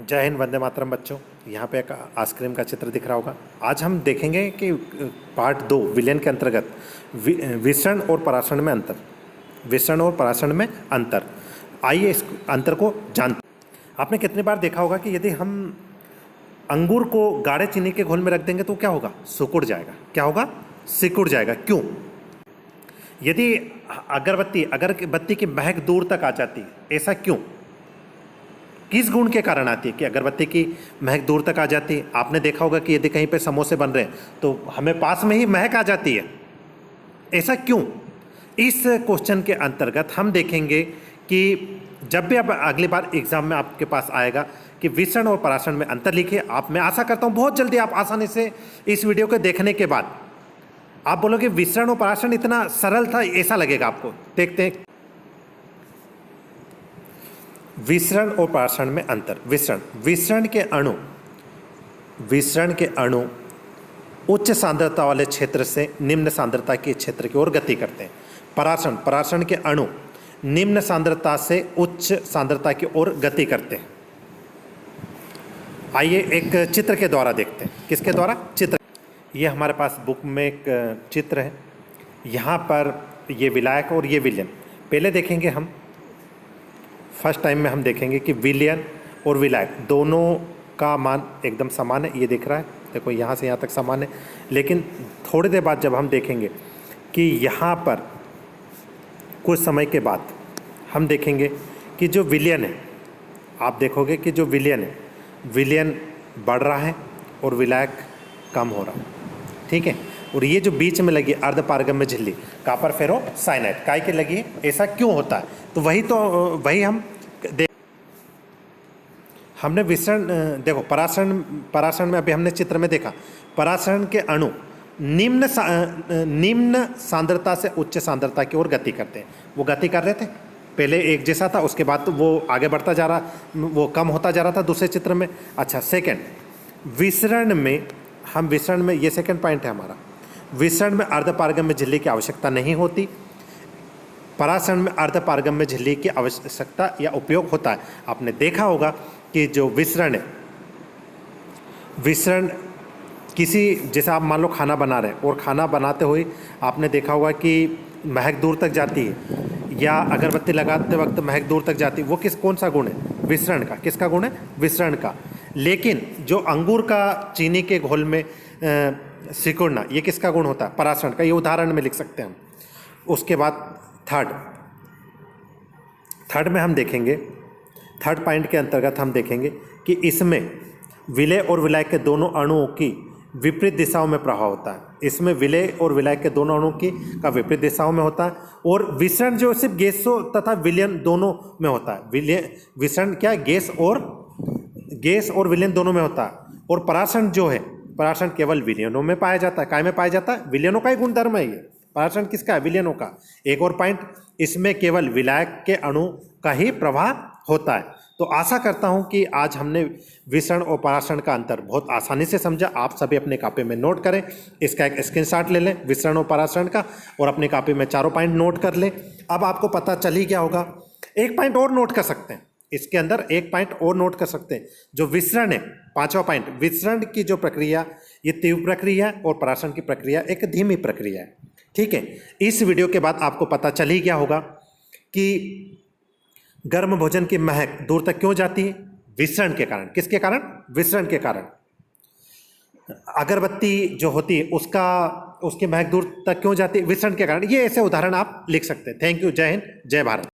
जय हिंद, वंदे मातरम बच्चों। यहाँ पे एक आइसक्रीम का चित्र दिख रहा होगा। आज हम देखेंगे कि पार्ट 2 विलयन के अंतर्गत विसरण और परासरण में अंतर। विसरण और परासरण में अंतर, आइए इस अंतर को जानते हैं। आपने कितनी बार देखा होगा कि यदि हम अंगूर को गाढ़े चीनी के घोल में रख देंगे तो क्या होगा? सिकुड़ जाएगा। क्या होगा? सिकुड़ जाएगा। क्यों? यदि अगरबत्ती की महक दूर तक आ जाती है, ऐसा क्यों? किस गुण के कारण आती है कि अगरबत्ती की महक दूर तक आ जाती है? आपने देखा होगा कि यदि कहीं पे समोसे बन रहे हैं तो हमें पास में ही महक आ जाती है। ऐसा क्यों? इस क्वेश्चन के अंतर्गत हम देखेंगे कि जब भी अब अगली बार एग्जाम में आपके पास आएगा कि विसरण और परासरण में अंतर लिखिए, मैं आशा करता हूँ बहुत जल्दी आप आसानी से इस वीडियो को देखने के बाद आप बोलोगे विसरण और परासरण इतना सरल था, ऐसा लगेगा आपको। देखते हैं विसरण और परासरण में अंतर। विसरण के अणु उच्च सांद्रता वाले क्षेत्र से निम्न सांद्रता के क्षेत्र की ओर गति करते हैं। परासरण के अणु निम्न सांद्रता से उच्च सांद्रता की ओर गति करते हैं। आइए एक चित्र के द्वारा देखते हैं। किसके द्वारा? चित्र। ये हमारे पास बुक में एक चित्र है। यहाँ पर ये विलायक और ये विलयन। पहले देखेंगे हम, फर्स्ट टाइम में हम देखेंगे कि विलयन और विलायक दोनों का मान एकदम समान है। ये दिख रहा है, देखो यहाँ से यहाँ तक समान है। लेकिन थोड़ी देर बाद जब हम देखेंगे कि यहाँ पर कुछ समय के बाद हम देखेंगे कि जो विलयन है, आप देखोगे कि जो विलयन बढ़ रहा है और विलायक कम हो रहा है। ठीक है। और ये जो बीच में लगी अर्धपारगम्य झिल्ली कॉपर फेरो साइनाइड काय के लगी है? ऐसा क्यों होता है? तो वही हम हमने विसरण देखो, परासरण में अभी हमने चित्र में देखा, परासरण के अणु निम्न सांद्रता से उच्च सांद्रता की ओर गति करते हैं। वो गति कर रहे थे, पहले एक जैसा था, उसके बाद तो वो आगे बढ़ता जा रहा, वो कम होता जा रहा था दूसरे चित्र में। अच्छा, सेकंड, विसरण में ये सेकंड पॉइंट है हमारा। विसरण में अर्धपारगम्य झिल्ली की आवश्यकता नहीं होती, परासरण में अर्धपारगम्य झिल्ली की आवश्यकता या उपयोग होता है। आपने देखा होगा कि जो विसरण है, किसी, जैसे आप मान लो खाना बना रहे हैं और खाना बनाते हुए आपने देखा होगा कि महक दूर तक जाती है, या अगरबत्ती लगाते वक्त महक दूर तक जाती है। वो कौन सा गुण है? विसरण का। किसका गुण है? विसरण का। लेकिन जो अंगूर का चीनी के घोल में सिकुड़ना, ये किसका गुण होता है? परासरण का। ये उदाहरण में लिख सकते हैं हम। उसके बाद थर्ड में हम देखेंगे, थर्ड पॉइंट के अंतर्गत हम देखेंगे कि इसमें विलय और विलायक के दोनों अणुओं की विपरीत दिशाओं में प्रभाव होता है। इसमें विलय और विलायक के दोनों अणुओं का विपरीत दिशाओं में होता है। और विसरण जो सिर्फ गैसों तथा विलयन दोनों में होता है। विसरण क्या? गैस और विलयन दोनों में होता है। और परासरण जो है, परासरण केवल विलयनों में पाया जाता है। काय में पाया जाता है? विलयनों का ही गुणधर्म है ये। परासरण किसका है? विलयनों का। एक और पॉइंट, इसमें केवल विलायक के अणु का ही प्रभाव होता है। तो आशा करता हूं कि आज हमने विसरण और परासरण का अंतर बहुत आसानी से समझा। आप सभी अपने कॉपी में नोट करें, इसका एक स्क्रीनशॉट ले लें विसरण और परासरण का, और अपनी कॉपी में चारों पॉइंट नोट कर लें। अब आपको पता चल ही गया होगा। एक पॉइंट और नोट कर सकते हैं, इसके अंदर एक पॉइंट और नोट कर सकते हैं। जो विसरण है, पांचवा पॉइंट, विसरण की जो प्रक्रिया ये तीव्र प्रक्रिया है और परासरण की प्रक्रिया एक धीमी प्रक्रिया है। ठीक है। इस वीडियो के बाद आपको पता चल ही गया होगा कि गर्म भोजन की महक दूर तक क्यों जाती है? विसरण के कारण। किसके कारण? विसरण के कारण। अगरबत्ती जो होती है उसकी महक दूर तक क्यों जाती है? विसरण के कारण। ये ऐसे उदाहरण आप लिख सकते हैं। Thank you. जय हिंद, जय भारत।